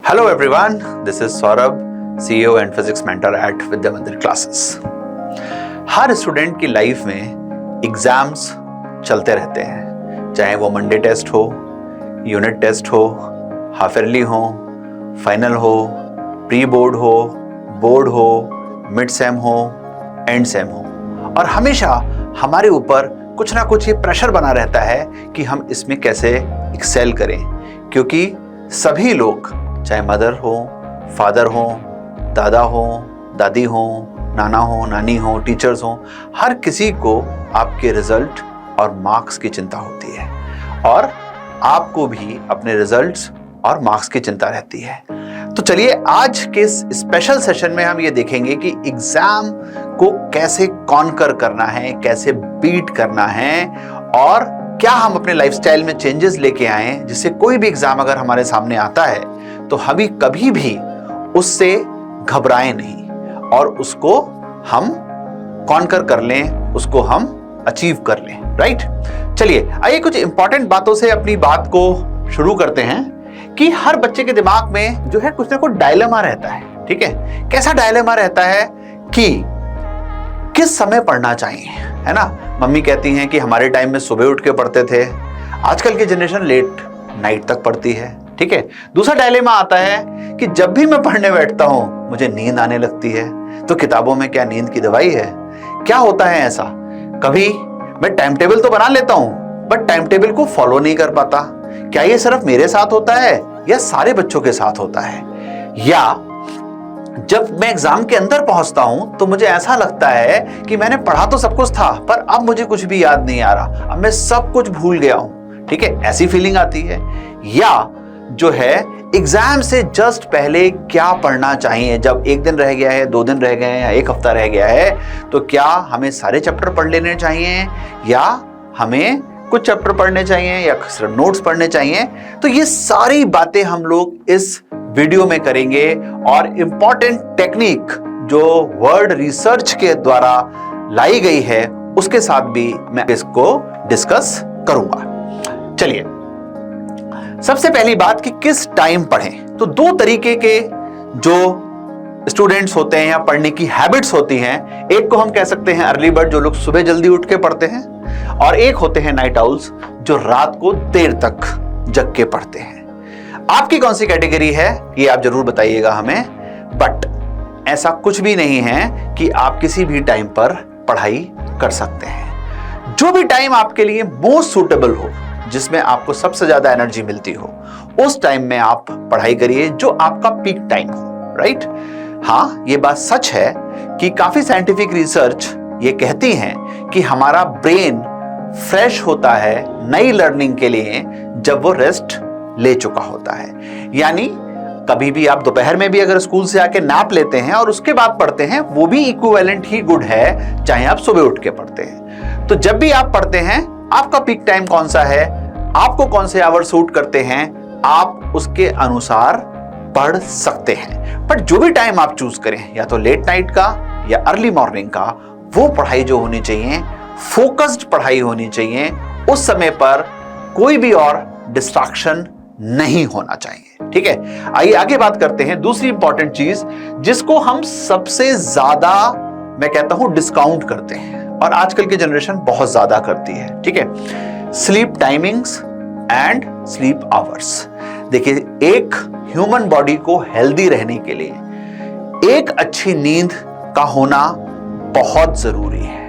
Hello everyone, this is Saurabh, CEO and Physics Mentor at Vidya Mandir classes. Her student की life में exams चलते रहते हैं, चाहे वो मंडे टेस्ट हो, यूनिट टेस्ट हो, हाफ ईयरली हो, फाइनल हो, प्री बोर्ड हो, मिड सेम हो, एंड सेम हो, और हमेशा हमारे ऊपर कुछ ना कुछ ये प्रेशर बना रहता है कि हम इसमें कैसे एक्सेल करें, क्योंकि सभी लोग, चाहे मदर हो, फादर हो, दादा हो, दादी हो, नाना हो, नानी हो, टीचर्स हो, हर किसी को आपके रिजल्ट और मार्क्स की चिंता होती है, और आपको भी अपने रिजल्ट्स और मार्क्स की चिंता रहती है। तो चलिए आज के इस स्पेशल सेशन में हम ये देखेंगे कि एग्जाम को कैसे कॉन्कर करना है, कैसे बीट करना है, और क्या हम अपने लाइफस्टाइल में चेंजेस लेके आए जिससे कोई भी एग्जाम अगर हमारे सामने आता है तो हम कभी भी उससे घबराएं नहीं और उसको हम कॉन्कर कर लें, उसको हम अचीव कर लें, राइट। चलिए आइए कुछ इंपॉर्टेंट बातों से अपनी बात को शुरू करते हैं कि हर बच्चे के दिमाग में जो है कुछ ना कुछ डायलेमा रहता है, ठीक है। कैसा डायलेमा रहता है कि किस समय पढ़ना चाहिए, है ना। मम्मी कहती हैं कि हमारे टाइम में सुबह उठ के पढ़ते थे, आजकल की जनरेशन लेट नाइट तक पढ़ती है, ठीक है। दूसरा डायलेमा आता है कि जब भी मैं पढ़ने बैठता हूं मुझे नींद आने लगती है, तो किताबों में क्या नींद की दवाई है? क्या होता है ऐसा? कभी मैं टाइम टेबल तो बना लेता हूं बट टाइम टेबल को फॉलो नहीं कर पाता। क्या ये सिर्फ मेरे साथ होता है या सारे बच्चों के साथ होता है? या जब मैं एग्जाम के अंदर पहुंचता हूं तो मुझे ऐसा लगता है कि मैंने पढ़ा तो सब कुछ था पर अब मुझे कुछ भी याद नहीं आ रहा, अब मैं सब कुछ भूल गया हूं, ठीक है, ऐसी फीलिंग आती है। या जो है एग्जाम से जस्ट पहले क्या पढ़ना चाहिए, जब एक दिन रह गया है, 2 दिन रह गए हैं या एक हफ्ता रह गया है, तो क्या हमें सारे चैप्टर पढ़ लेने चाहिए या हमें कुछ चैप्टर पढ़ने चाहिए या सिर्फ नोट्स पढ़ने चाहिए? तो ये सारी बातें हम लोग इस वीडियो में करेंगे, और इंपॉर्टेंट टेक्निक जो वर्ड रिसर्च के द्वारा लाई गई है उसके साथ भी मैं इसको डिस्कस करूंगा। चलिए सबसे पहली बात कि किस टाइम पढ़ें। तो 2 तरीके के जो स्टूडेंट्स होते हैं या पढ़ने की हैबिट्स होती हैं, एक को हम कह सकते हैं अर्ली बर्ड, जो लोग सुबह जल्दी उठ के पढ़ते हैं, और एक होते हैं नाइट आउल्स जो रात को देर तक जग के पढ़ते हैं। आपकी कौन सी कैटेगरी है ये आप जरूर बताइएगा हमें, बट ऐसा कुछ भी नहीं है कि आप किसी भी टाइम पर पढ़ाई कर सकते हैं। जो भी टाइम आपके लिए मोस्ट सूटेबल हो, जिसमें आपको सबसे ज्यादा एनर्जी मिलती हो, उस टाइम में आप पढ़ाई करिए जो आपका पीक टाइम हो, राइट। हाँ, ये बात सच है कि काफी साइंटिफिक रिसर्च ये कहती हैं कि हमारा ब्रेन फ्रेश होता है नई लर्निंग के लिए जब वो रेस्ट ले चुका होता है। यानी कभी भी आप दोपहर में भी अगर स्कूल से आके नैप लेते हैं और उसके बाद पढ़ते हैं, वो भी इक्विवेलेंट ही गुड है चाहे आप सुबह उठ के पढ़ते हैं। तो जब भी आप पढ़ते हैं, आपका पीक टाइम कौन सा है, आपको कौन से आवर सूट करते हैं, आप उसके अनुसार पढ़ सकते हैं। बट जो भी टाइम आप चूज करें, या तो लेट नाइट का या अर्ली मॉर्निंग का, वो पढ़ाई जो होनी चाहिए फोकस्ड पढ़ाई होनी चाहिए। उस समय पर कोई भी और डिस्ट्रैक्शन नहीं होना चाहिए, ठीक है। आइए आगे बात करते हैं। दूसरी इंपॉर्टेंट चीज जिसको हम सबसे ज्यादा, मैं कहता हूं, डिस्काउंट करते हैं, और आजकल की जनरेशन बहुत ज्यादा करती है, ठीक है, sleep timings and sleep hours. देखिए, एक ह्यूमन बॉडी को हेल्दी रहने के लिए एक अच्छी नींद का होना बहुत जरूरी है।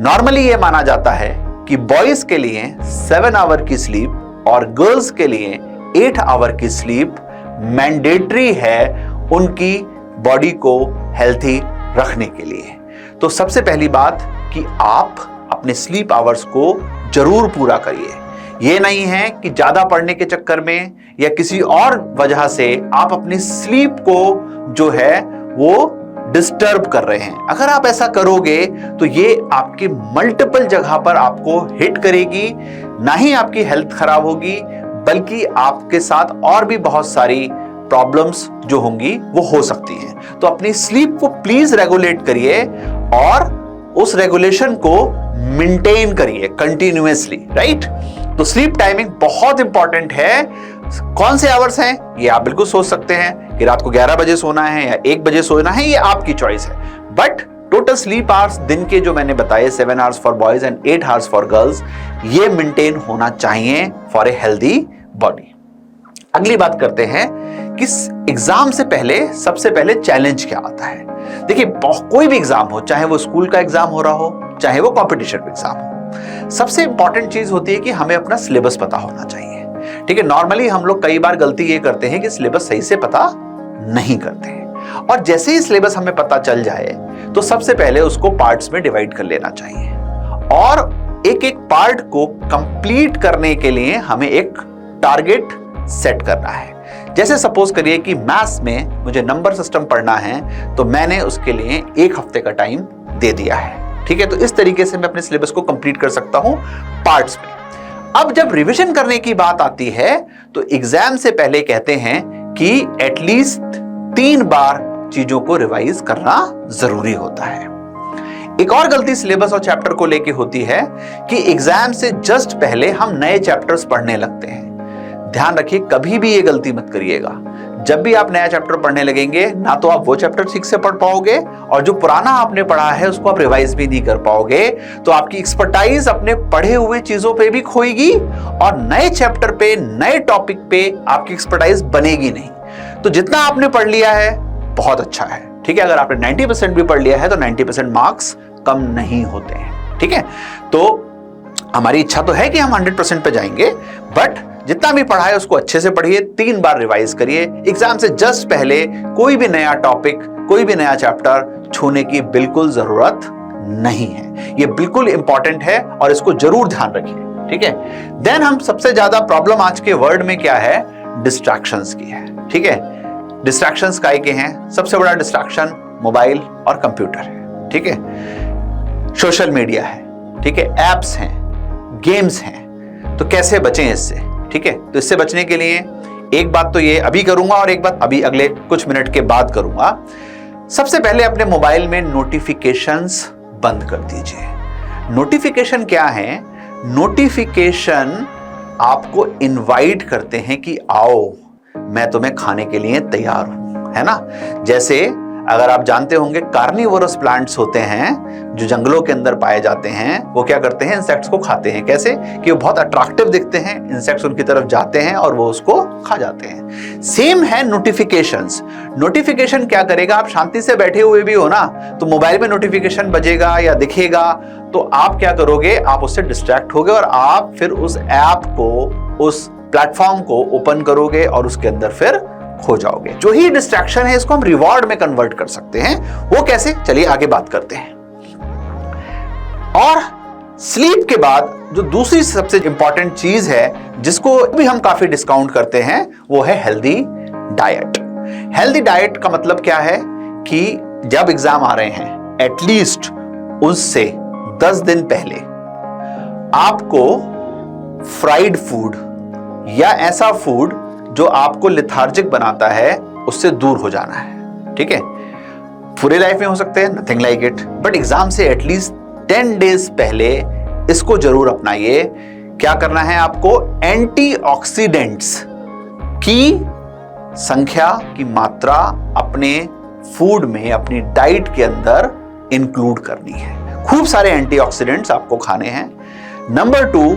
नॉर्मली ये माना जाता है कि बॉयज के लिए 7 आवर की स्लीप और गर्ल्स के लिए 8 आवर की स्लीप मैंडेटरी है उनकी बॉडी को हेल्थी रखने के लिए। तो सबसे पहली बात कि आप अपने स्लीप आवर्स को जरूर पूरा करिए। ये नहीं है कि ज्यादा पढ़ने के चक्कर में या किसी और वजह से आप अपनी स्लीप को जो है वो डिस्टर्ब कर रहे हैं। अगर आप ऐसा करोगे तो ये आपके मल्टीपल जगह पर आपको हिट करेगी। ना ही आपकी हेल्थ खराब होगी, बल्कि आपके साथ और भी बहुत सारी प्रॉब्लम्स जो होंगी वो हो सकती हैं। तो अपनी स्लीप को प्लीज रेगुलेट करिए और उस रेगुलेशन को मेंटेन करिए कंटिन्यूअसली, राइट। तो स्लीप टाइमिंग बहुत इंपॉर्टेंट है कौन से आवर्स हैं ये आप बिल्कुल सोच सकते हैं कि रात को 11 बजे सोना है या 1 बजे सोना है, ये आपकी चॉइस है। बट टोटल स्लीप आवर्स दिन के जो मैंने बताए 7 hours for boys and 8 hours for girls, ये मेंटेन होना चाहिए फॉर ए हेल्दी बॉडी। अगली बात करते हैं कि एग्जाम से पहले सबसे पहले चैलेंज क्या आता है। देखिए कोई भी एग्जाम हो, चाहे वो स्कूल का एग्जाम हो रहा हो, चाहे वो कॉम्पिटिशन एग्जाम हो, सबसे इंपॉर्टेंट चीज होती है कि हमें अपना सिलेबस पता होना चाहिए। ठीक है, नॉर्मली हम लोग कई बार गलती ये करते हैं कि सिलेबस सही से पता नहीं करते हैं, और जैसे ही सिलेबस हमें पता चल जाए तो सबसे पहले उसको पार्ट्स में डिवाइड कर लेना चाहिए, और एक एक पार्ट को कंप्लीट करने के लिए हमें एक टारगेट सेट करना है। जैसे सपोज करिए कि मैथ्स में मुझे नंबर सिस्टम पढ़ना है, तो मैंने उसके लिए 1 हफ्ते का टाइम दे दिया है। ठीक है, तो इस तरीके से मैं अपने सिलेबस को कंप्लीट कर सकता हूं पार्ट्स में। अब जब रिवीजन करने की बात आती है तो एग्जाम से पहले कहते हैं कि एटलीस्ट 3 बार चीजों को रिवाइज करना जरूरी होता है। एक और गलती सिलेबस और चैप्टर को लेके होती है कि एग्जाम से जस्ट पहले हम नए चैप्टर्स पढ़ने लगते हैं। ध्यान रखिए, कभी भी ये गलती मत करिएगा। जब भी आप नया चैप्टर पढ़ने लगेंगे, ना तो आप वो चैप्टर ठीक से पढ़ पाओगे, और जो पुराना आपने पढ़ा है उसको आप रिवाइज भी नहीं कर पाओगे, तो आपकी एक्सपर्टाइज अपने पढ़े हुए चीजों पे भी खोएगी, और नए चैप्टर पे, नए टॉपिक पे आपकी एक्सपर्टाइज बनेगी नहीं। तो जितना आपने पढ़ लिया है बहुत अच्छा है। ठीक है, अगर आपने 90% भी पढ़ लिया है तो 90% मार्क्स कम नहीं होते हैं। ठीक है, तो हमारी इच्छा तो है कि हम 100% पे जाएंगे, बट जितना भी पढ़ा है उसको अच्छे से पढ़िए, 3 बार रिवाइज करिए। एग्जाम से जस्ट पहले कोई भी नया टॉपिक, कोई भी नया चैप्टर छूने की बिल्कुल जरूरत नहीं है। ये बिल्कुल इंपॉर्टेंट है और इसको जरूर ध्यान रखिए। ठीक है, देन हम सबसे ज्यादा प्रॉब्लम आज के वर्ल्ड में क्या है, डिस्ट्रैक्शंस की है। ठीक है, डिस्ट्रैक्शंस काय के हैं? सबसे बड़ा डिस्ट्रैक्शन मोबाइल और कंप्यूटर है। ठीक है, सोशल मीडिया है, ठीक है, एप्स हैं, गेम्स हैं। तो कैसे बचें इससे? ठीक है, तो इससे बचने के लिए एक बात तो ये अभी करूंगा और एक बात अभी अगले कुछ मिनट के बाद करूंगा। सबसे पहले अपने मोबाइल में नोटिफिकेशंस बंद कर दीजिए। नोटिफिकेशन क्या है? नोटिफिकेशन आपको इनवाइट करते हैं कि आओ, मैं तुम्हें खाने के लिए तैयार हूं, है ना। जैसे अगर आप जानते होंगे कार्निवोरस प्लांट्स होते हैं जो जंगलों के अंदर पाए जाते हैं, वो क्या करते हैं, इंसेक्ट्स को खाते हैं। कैसे? कि वो बहुत अट्रैक्टिव दिखते हैं, इंसेक्ट्स उनकी तरफ जाते हैं और वो उसको खा जाते हैं। सेम है नोटिफिकेशंस। नोटिफिकेशन क्या करेगा, आप शांति से बैठे हुए भी हो ना, तो मोबाइल में नोटिफिकेशन बजेगा या दिखेगा, तो आप क्या करोगे, आप उससे डिस्ट्रैक्ट होगे और आप फिर उस ऐप को, उस प्लेटफॉर्म को ओपन करोगे और उसके अंदर फिर खो जाओगे। जो ही डिस्ट्रैक्शन है इसको हम रिवॉर्ड में कन्वर्ट कर सकते हैं। वो कैसे, चलिए आगे बात करते हैं। और स्लीप के बाद जो दूसरी सबसे इंपॉर्टेंट चीज है जिसको भी हम काफी डिस्काउंट करते हैं, वो है हेल्दी डाइट। हेल्दी डाइट का मतलब क्या है कि जब एग्जाम आ रहे हैं, एटलीस्ट उससे 10 दिन पहले आपको फ्राइड फूड या ऐसा फूड जो आपको लेथार्जिक बनाता है उससे दूर हो जाना है। ठीक है, पूरे लाइफ में हो सकते हैं, nothing like it, but exam से एटलीस्ट 10 डेज पहले इसको जरूर अपनाइए। क्या करना है आपको, एंटीऑक्सीडेंट्स की संख्या की मात्रा अपने फूड में, अपनी डाइट के अंदर इंक्लूड करनी है। खूब सारे एंटीऑक्सीडेंट्स आपको खाने हैं। नंबर 2,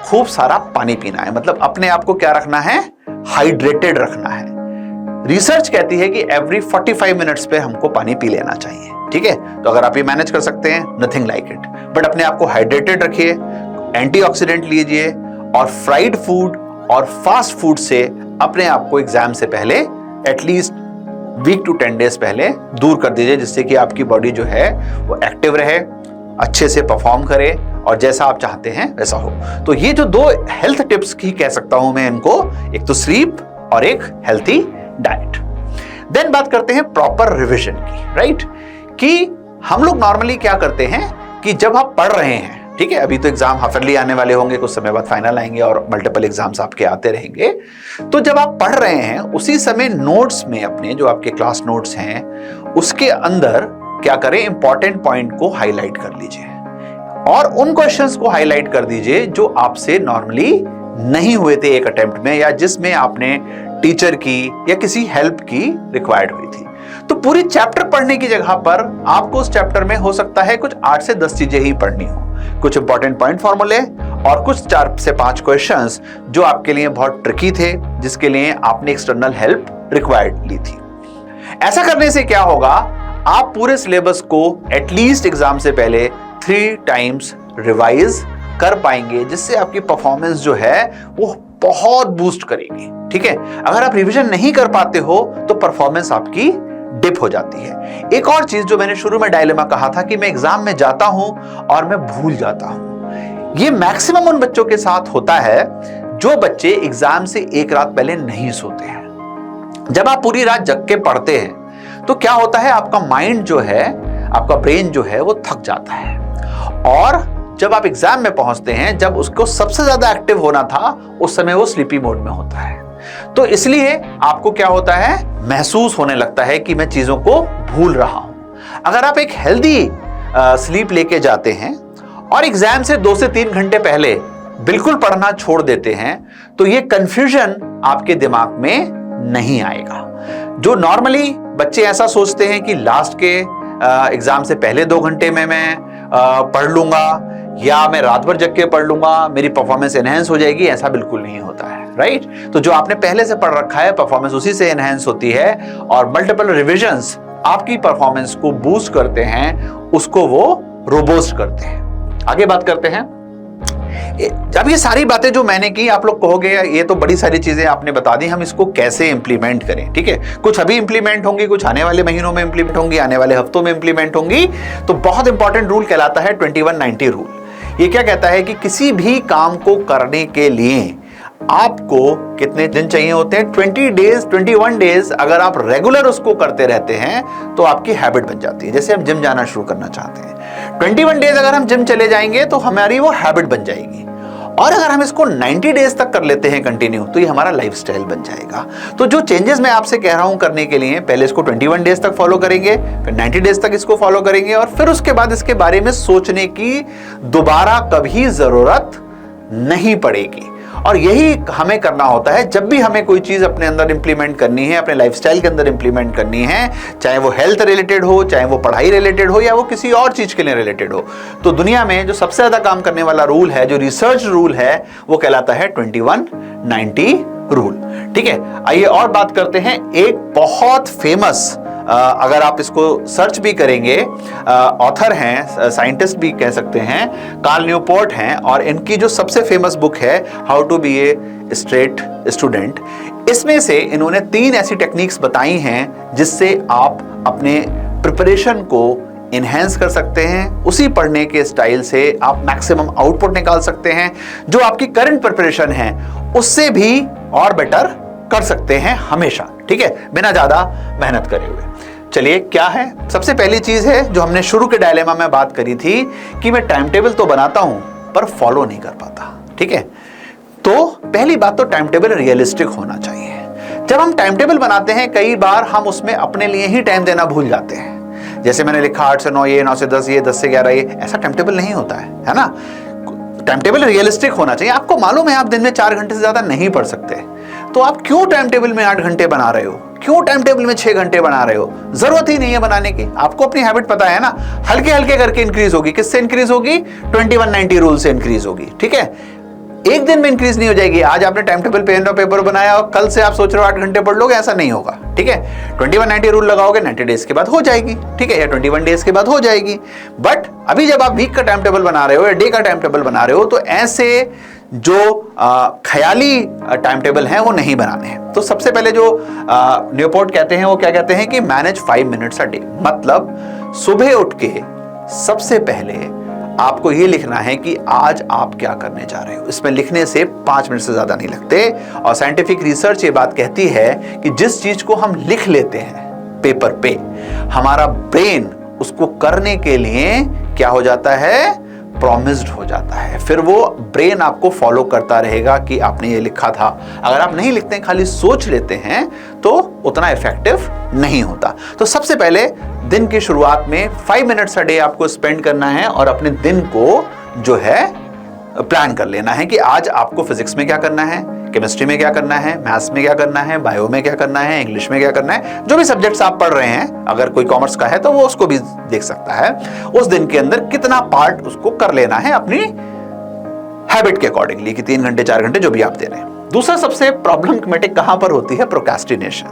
खूब सारा पानी पीना है। मतलब अपने आप को क्या रखना है, हाइड्रेटेड रखना है। रिसर्च कहती है कि एवरी 45 मिनट्स पे हमको पानी पी लेना चाहिए। ठीक है, तो अगर आप ये मैनेज कर सकते हैं, नथिंग लाइक इट, बट अपने आप को हाइड्रेटेड रखिए, एंटीऑक्सीडेंट लीजिए, और फ्राइड फूड और फास्ट फूड से अपने आप को एग्जाम से पहले एटलीस्ट वीक टू 10 डेज पहले दूर कर दीजिए, जिससे कि आपकी बॉडी जो है वो एक्टिव रहे, अच्छे से परफॉर्म करे और जैसा आप चाहते हैं वैसा हो। तो ये जो 2 हेल्थ टिप्स की कह सकता हूं मैं इनको, एक तो स्लीप और एक हेल्थी डाइट। देन बात करते हैं प्रॉपर रिवीजन की, राइट। कि हम लोग नॉर्मली क्या करते हैं कि जब आप पढ़ रहे हैं, ठीक है, अभी तो एग्जाम हाफरली आने वाले होंगे, कुछ समय बाद फाइनल आएंगे और मल्टीपल एग्जाम्स आपके आते रहेंगे, तो जब आप पढ़ रहे हैं उसी समय नोट्स में, अपने जो आपके क्लास नोट्स हैं उसके अंदर क्या करें, इंपॉर्टेंट पॉइंट को हाईलाइट कर लीजिए और उन क्वेश्चंस को हाईलाइट कर दीजिए जो आपसे नॉर्मली नहीं हुए थे एक अटेम्प्ट में, या जिसमें आपने टीचर की या किसी हेल्प की रिक्वायर्ड हुई थी। तो पूरी चैप्टर पढ़ने की जगह पर आपको उस चैप्टर में हो सकता है कुछ 8 से 10 चीजें ही पढ़नी हो, कुछ इंपॉर्टेंट पॉइंट फॉर्मूले और कुछ 4 से 5 क्वेश्चंस जो आपके लिए बहुत ट्रिकी थे, जिसके लिए आपने एक्सटर्नल हेल्प रिक्वायर्ड ली थी। ऐसा करने से क्या होगा, आप पूरे सिलेबस को एटलीस्ट एग्जाम से पहले 3 टाइम्स रिवाइज कर पाएंगे, जिससे आपकी परफॉर्मेंस जो है वो बहुत बूस्ट करेगी। ठीक है, अगर आप रिवीजन नहीं कर पाते हो तो परफॉर्मेंस आपकी डिप हो जाती है। एक और चीज जो मैंने शुरू में डायलेमा कहा था कि मैं एग्जाम में जाता हूं और मैं भूल जाता हूं, ये मैक्सिमम उन बच्चों के साथ होता है जो बच्चे एग्जाम से एक रात पहले नहीं सोते हैं। जब आप पूरी रात जग के पढ़ते हैं तो क्या होता है, आपका माइंड जो है, आपका ब्रेन जो है वो थक जाता है, और जब आप एग्जाम में पहुंचते हैं, जब उसको सबसे ज्यादा एक्टिव होना था, उस समय वो स्लीपी मोड में होता है। तो इसलिए आपको क्या होता है, महसूस होने लगता है कि मैं चीजों को भूल रहा हूं। अगर आप एक हेल्दी स्लीप लेके जाते हैं और एग्जाम से 2 से 3 घंटे पहले बिल्कुल पढ़ना छोड़ देते हैं, तो ये कंफ्यूजन आपके दिमाग में नहीं आएगा। जो नॉर्मली बच्चे ऐसा सोचते हैं कि लास्ट के एग्जाम से पहले 2 घंटे में मैं पढ़ लूंगा, या मैं रात भर जग के पढ़ लूंगा, मेरी परफॉर्मेंस एनहेंस हो जाएगी, ऐसा बिल्कुल नहीं होता है। राइट, तो जो आपने पहले से पढ़ रखा है, परफॉर्मेंस उसी से एनहेंस होती है, और मल्टीपल रिविजन्स आपकी परफॉर्मेंस को बूस्ट करते हैं, उसको वो रोबोस्ट करते हैं। आगे बात करते हैं। अब ये सारी बातें जो मैंने की, आप लोग कहोगे ये तो बड़ी सारी चीजें आपने बता दी, हम इसको कैसे इंप्लीमेंट करें। ठीक है, कुछ अभी इंप्लीमेंट होंगी, कुछ आने वाले महीनों में इंप्लीमेंट होंगी, आने वाले हफ्तों में इंप्लीमेंट होंगी। तो बहुत इंपॉर्टेंट रूल कहलाता है 2190 रूल। ये क्या कहता है कि किसी भी काम को करने के लिए आपको कितने दिन चाहिए होते हैं, 21 डेज। अगर आप रेगुलर उसको करते रहते हैं तो आपकी हैबिट बन जाती है। जैसे हम जिम जाना शुरू करना चाहते हैं, 21 डेज अगर हम जिम चले जाएंगे तो हमारी वो हैबिट बन जाएगी, और अगर हम इसको 90 डेज तक कर लेते हैं कंटिन्यू, तो ये हमारा लाइफस्टाइल बन जाएगा। तो जो चेंजेस मैं आपसे कह रहा हूं करने के लिए, पहले इसको 21 डेज तक फॉलो करेंगे, फिर 90 डेज तक इसको फॉलो करेंगे, और फिर उसके बाद इसके बारे में सोचने की दोबारा कभी जरूरत नहीं पड़ेगी। और यही हमें करना होता है जब भी हमें कोई चीज अपने अंदर इंप्लीमेंट करनी है, अपने लाइफस्टाइल के अंदर इंप्लीमेंट करनी है, चाहे वो हेल्थ रिलेटेड हो, चाहे वो पढ़ाई रिलेटेड हो, या वो किसी और चीज के लिए रिलेटेड हो। तो दुनिया में जो सबसे ज्यादा काम करने वाला रूल है, जो रिसर्च रूल है, वो कहलाता है 2190 रूल। ठीक है, आइए और बात करते हैं। एक बहुत फेमस, अगर आप इसको सर्च भी करेंगे, ऑथर हैं, साइंटिस्ट भी कह सकते हैं, कार्ल न्यूपोर्ट हैं, और इनकी जो सबसे फेमस बुक है how to be a straight student, इसमें से इन्होंने 3 ऐसी टेक्निक्स बताई हैं जिससे आप अपने प्रिपरेशन को इनहेंस कर सकते हैं। उसी पढ़ने के स्टाइल से आप मैक्सिमम आउटपुट निकाल सकते हैं, जो आपकी करंट प्रिपरेशन है उससे भी और बेटर कर सकते हैं हमेशा। ठीक है, बिना ज्यादा मेहनत करे हुए। चलिए, क्या है सबसे पहली चीज है जो हमने शुरू के डायलेमा में बात करी थी कि मैं टाइम टेबल तो बनाता हूं पर फॉलो नहीं कर पाता। ठीक है, तो पहली बात तो टाइम टेबल रियलिस्टिक होना चाहिए। जब हम टाइम टेबल बनाते हैं, कई बार हम उसमें अपने लिए ही टाइम देना भूल जाते हैं। जैसे मैंने लिखा 8 से 9 ये, 9 से 10 ये, 10 से 11 ये, ऐसा टाइम टेबल नहीं होता है ना। टाइम टेबल रियलिस्टिक होना चाहिए। आपको मालूम है आप दिन में 4 घंटे से ज्यादा नहीं पढ़ सकते, तो आप क्यों टाइम टेबल में 8 घंटे बना रहे हो, क्यों टाइम टेबल में 6 घंटे बना रहे हो? जरूरत ही नहीं है बनाने की। आपको अपनी हैबिट पता है ना, हल्के हल्के करके इंक्रीज होगी। किससे इंक्रीज होगी? 2190 रूल से इंक्रीज होगी। ठीक है, एक दिन में इंक्रीज नहीं हो जाएगी। आज आपने टाइम टेबल पेन और पेपर बनाया और कल से आप सोच रहे हो 8 घंटे पढ़ लोगे, ऐसा नहीं होगा। ठीक है, 2190 रूल लगाओगे, 90 डेज के बाद हो जाएगी। ठीक है, या 21 डेज के बाद हो जाएगी। बट अभी जब आप वीक का टाइम टेबल बना रहे हो या डे का टाइम टेबल बना रहे हो, तो ऐसे जो ख्याली टाइम टेबल हैं वो नहीं बनाने हैं। तो सबसे पहले जो न्यूपोर्ट कहते हैं, वो क्या कहते हैं कि मैनेज 5 मिनट्स अ डे। मतलब सुबह उठ के सबसे पहले आपको ये लिखना है कि आज आप क्या करने जा रहे हो। इसमें लिखने से 5 मिनट से ज्यादा नहीं लगते। और साइंटिफिक रिसर्च ये बात कहती है कि जिस चीज को हम लिख लेते हैं पेपर पे, हमारा ब्रेन उसको करने के लिए क्या हो जाता है, प्रॉमिस्ड हो जाता है। फिर वो ब्रेन आपको फॉलो करता रहेगा कि आपने ये लिखा था। अगर आप नहीं लिखते, खाली सोच लेते हैं, तो उतना इफेक्टिव नहीं होता। तो सबसे पहले दिन की शुरुआत में 5 मिनट्स अ डे आपको स्पेंड करना है और अपने दिन को जो है प्लान कर लेना है कि आज आपको फिजिक्स में क्या करना है, केमिस्ट्री में क्या करना है, मैथ्स में क्या करना है, बायो में क्या करना है, इंग्लिश में क्या करना है। जो भी सब्जेक्ट्स आप पढ़ रहे हैं, अगर कोई कॉमर्स का है तो वो उसको भी देख सकता है। उस दिन के अंदर कितना पार्ट उसको कर लेना है अपनी हैबिट के अकॉर्डिंगली, कि 3 घंटे 4 घंटे जो भी आप दे रहे हैं। दूसरा सबसे प्रॉब्लमेटिक कहां पर होती है? प्रोक्रेस्टिनेशन,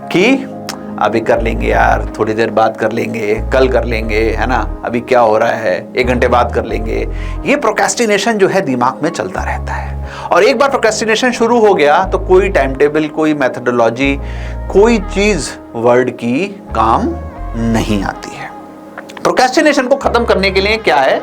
कि अभी कर लेंगे यार, थोड़ी देर बाद कर लेंगे, कल कर लेंगे, है ना, अभी क्या हो रहा है, 1 घंटे बाद कर लेंगे। ये प्रोक्रेस्टिनेशन जो है दिमाग में चलता रहता है, और एक बार प्रोक्रेस्टिनेशन शुरू हो गया तो कोई टाइम टेबल, कोई मेथोडोलॉजी, कोई चीज वर्ड की काम नहीं आती है। प्रोक्रेस्टिनेशन को खत्म करने के लिए क्या है,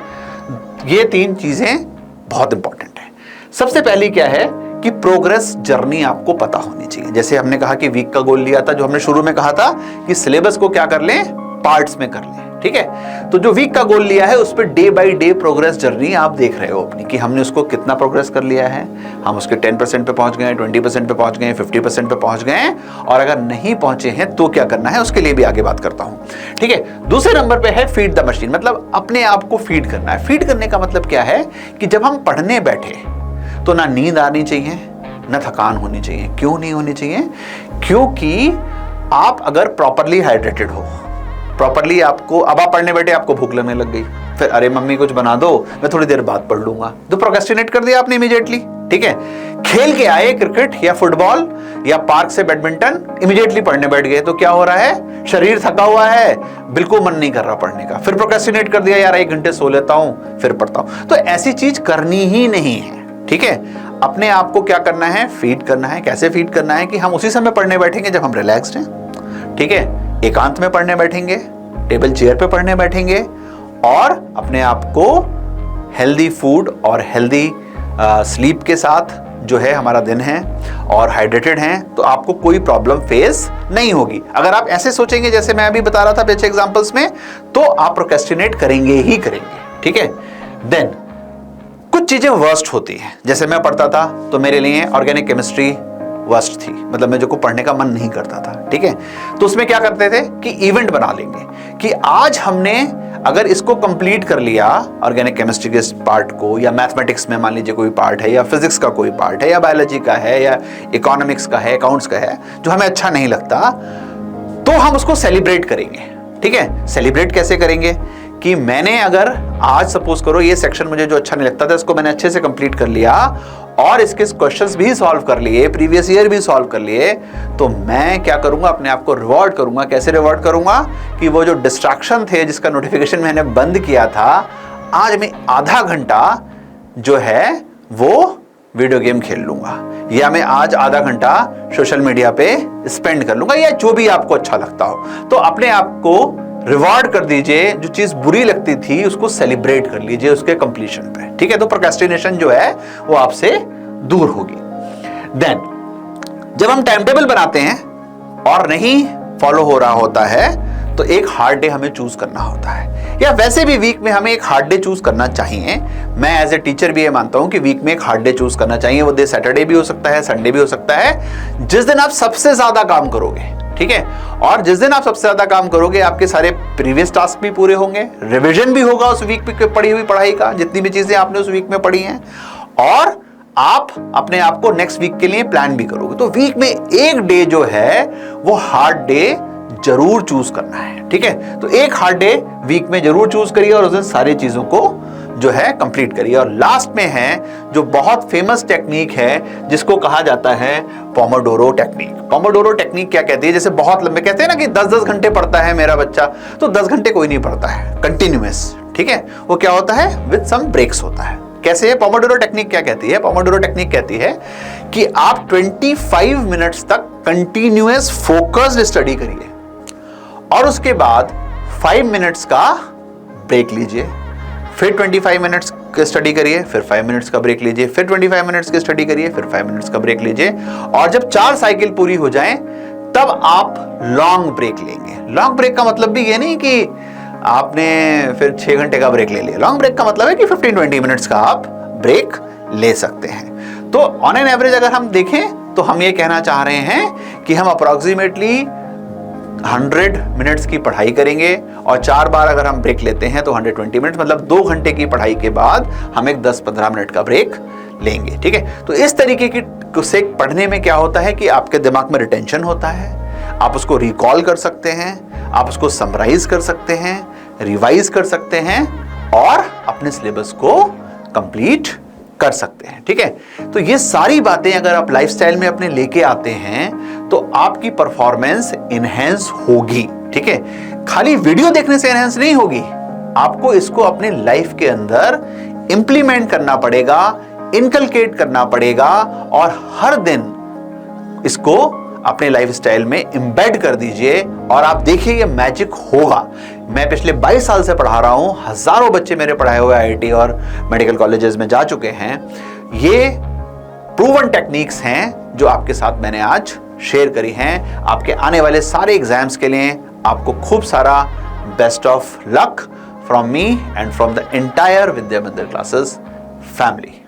ये 3 चीजें बहुत इंपॉर्टेंट है। सबसे पहली क्या है कि प्रोग्रेस जर्नी आपको पता होनी चाहिए। जैसे हमने कहा कि वीक का गोल लिया था, जो हमने शुरू में कहा था कि सिलेबस को क्या कर लें, पार्ट्स में कर लें, ठीक है। तो जो वीक का गोल लिया है उस per day by day progress journey आप देख रहे हो अपनी, कि हमने उसको कितना प्रोग्रेस कर लिया है। हम उसके 10% पे पहुंच गए, 20% पे पहुंच गए, 50% पे पहुंच गए, और अगर नहीं पहुंचे हैं तो क्या करना है, उसके लिए भी आगे बात करता हूं, ठीक है। दूसरे नंबर पे है फीड द मशीन, मतलब अपने आप को फीड करना है। फीड करने का मतलब क्या है कि जब हम पढ़ने बैठे तो ना नींद आनी चाहिए, ना थकान होनी चाहिए। क्यों नहीं होनी चाहिए? क्योंकि आप अगर प्रॉपरली हाइड्रेटेड हो, प्रॉपरली आपको, अब आप पढ़ने बैठे आपको भूख लगने लग गई, फिर अरे मम्मी कुछ बना दो, मैं थोड़ी देर बाद पढ़ लूंगा, तो प्रोक्रेस्टिनेट कर दिया आपने इमीडिएटली, ठीक है। खेल के आए क्रिकेट या फुटबॉल या पार्क से बैडमिंटन, इमीडिएटली पढ़ने बैठ गए, तो क्या हो रहा है, शरीर थका हुआ है, बिल्कुल मन नहीं कर रहा पढ़ने का, फिर प्रोक्रेस्टिनेट कर दिया, यार 1 घंटे सो लेता हूं फिर पढ़ता हूं। तो ऐसी चीज करनी ही नहीं है, ठीक है। अपने आप को क्या करना है, फीड करना है। कैसे फीड करना है कि हम उसी समय पढ़ने बैठेंगे जब हम रिलैक्स्ड हैं, ठीक है, एकांत में पढ़ने बैठेंगे, टेबल चेयर पे पढ़ने बैठेंगे, और अपने आप को हेल्दी फूड और हेल्दी स्लीप के साथ जो है हमारा दिन है, और हाइड्रेटेड हैं, तो आपको कोई प्रॉब्लम फेस नहीं होगी। अगर आप ऐसे सोचेंगे जैसे मैं अभी बता रहा था पीछे एग्जांपल्स में, तो आप प्रोक्रेस्टिनेट करेंगे ही करेंगे, ठीक है। देन कुछ चीजें वर्स्ट होती हैं। जैसे मैं पढ़ता था तो मेरे लिए ऑर्गेनिक केमिस्ट्री वर्स्ट थी, मतलब मुझे को पढ़ने का मन नहीं करता था, ठीक है। तो उसमें क्या करते थे कि इवेंट बना लेंगे कि आज हमने अगर इसको कंप्लीट कर लिया, ऑर्गेनिक केमिस्ट्री के पार्ट को, या मैथमेटिक्स में मान लीजिए कोई पार्ट है, या फिजिक्स का कोई पार्ट है, या बायोलॉजी का है, या इकोनॉमिक्स का है, अकाउंट्स का है, जो हमें अच्छा नहीं लगता, तो हम उसको सेलिब्रेट करेंगे, ठीक है। सेलिब्रेट कैसे करेंगे कि मैंने अगर आज सपोज करो ये सेक्शन मुझे जो अच्छा नहीं लगता था, इसको मैंने अच्छे से कंप्लीट कर लिया और इसके क्वेश्चंस भी सॉल्व कर लिए, प्रीवियस ईयर भी सॉल्व कर लिए, तो मैं क्या करूंगा, अपने आप को रिवॉर्ड करूंगा। कैसे रिवॉर्ड करूंगा कि वो जो डिस्ट्रैक्शन थे, जिसका नोटिफिकेशन मैंने बंद किया था, आज मैं आधा घंटा जो है वो वीडियो गेम खेल लूंगा, या मैं आज आधा घंटा सोशल मीडिया पे स्पेंड कर लूंगा, या जो भी आपको अच्छा लगता हो। तो अपने आप को रिवॉर्ड कर दीजिए, जो चीज बुरी लगती थी उसको सेलिब्रेट कर लीजिए उसके कंप्लीशन पे, ठीक है। तो प्रोक्रेस्टिनेशन जो है वो आपसे दूर होगी। देन जब हम टाइम टेबल बनाते हैं और नहीं फॉलो हो रहा होता है, तो एक हार्ड डे हमें चूज करना होता है, या वैसे भी वीक में हमें एक हार्ड डे चूज करना चाहिए। मैं एज ए टीचर भी ये मानता हूं कि वीक में एक हार्ड डे चूज करना चाहिए। वो डे सैटरडे भी हो सकता है, संडे भी हो सकता है, जिस दिन आप सबसे ज्यादा काम करोगे, ठीक है। और जिस दिन आप सबसे ज्यादा काम करोगे, आपके सारे प्रीवियस टास्क भी पूरे होंगे, रिवीजन भी होगा उस वीक में पढ़ी हुई पढ़ाई का, जितनी भी चीजें आपने उस वीक में पढ़ी हैं, और आप अपने आप को नेक्स्ट वीक के लिए प्लान भी करोगे। तो वीक में एक डे जो है वो हार्ड डे जरूर चूज करना है, ठीक है। तो एक हार्ड डे वीक में जरूर चूज करिए और उस दिन सारी चीजों को जो है कंप्लीट करिए। और लास्ट में है जो बहुत फेमस टेक्निक है, जिसको कहा जाता है पोमोडोरो टेक्निक। पोमोडोरो टेक्निक क्या कहती है, जैसे बहुत लंबे कहते हैं ना कि 10-10 घंटे पढ़ता है मेरा बच्चा, तो 10 घंटे कोई नहीं पढ़ता है कंटिन्यूअस, ठीक है। वो क्या होता है, विद सम ब्रेक्स होता है। कैसे है पोमोडोरो टेक्निक क्या कहती है? पोमोडोरो टेक्निक कहती है कि आप 25 मिनट्स तक कंटिन्यूअस फोकस्ड स्टडी करिए, और उसके बाद 5 मिनट्स का ब्रेक लीजिए, फिर 25 मिनट्स की स्टडी करिए, फिर 5 मिनट्स का ब्रेक लीजिए, फिर 25 मिनट्स की स्टडी करिए, फिर 5 मिनट्स का ब्रेक लीजिए, और जब 4 साइकिल पूरी हो जाएं तब आप लॉन्ग ब्रेक लेंगे। लॉन्ग ब्रेक का मतलब भी ये नहीं कि आपने फिर 6 घंटे का ब्रेक ले लिया। लॉन्ग ब्रेक का मतलब है कि 15-20 मिनट्स का आप ब्रेक ले सकते हैं। तो ऑन एन एवरेज अगर हम देखें तो हम ये कहना चाह रहे हैं कि हम अप्रोक्सीमेटली 100 मिनट्स की पढ़ाई करेंगे और 4 बार अगर हम ब्रेक लेते हैं तो 120 मिनट्स, मतलब 2 घंटे की पढ़ाई के बाद हम एक 10-15 मिनट का ब्रेक लेंगे। ठीक है, तो इस तरीके की से पढ़ने में क्या होता है कि आपके दिमाग में रिटेंशन होता है, आप उसको रिकॉल कर सकते हैं, आप उसको समराइज कर सकते हैं, रिवाइज कर सकते हैं और अपने सिलेबस को कंप्लीट कर सकते हैं। ठीक है, तो ये सारी बातें अगर आप लाइफस्टाइल में अपने लेके आते हैं तो आपकी परफॉर्मेंस इनहेंस होगी। ठीक है, खाली वीडियो देखने से इनहेंस नहीं होगी, आपको इसको अपने लाइफ के अंदर इंप्लीमेंट करना पड़ेगा, इनकलकेट करना पड़ेगा और हर दिन इसको अपने लाइफस्टाइल में एम्बेड कर दीजिए और आप देखिए ये मैजिक होगा। मैं पिछले 22 साल से पढ़ा रहा हूं, हजारों बच्चे मेरे पढ़ाए हुए आईआईटी और मेडिकल कॉलेजेस में जा चुके हैं। ये प्रूवन टेक्निक्स हैं जो आपके साथ मैंने आज शेयर करी हैं। आपके आने वाले सारे एग्जाम्स के लिए आपको खूब सारा best of luck from me and from the entire Vidya Mandir classes family.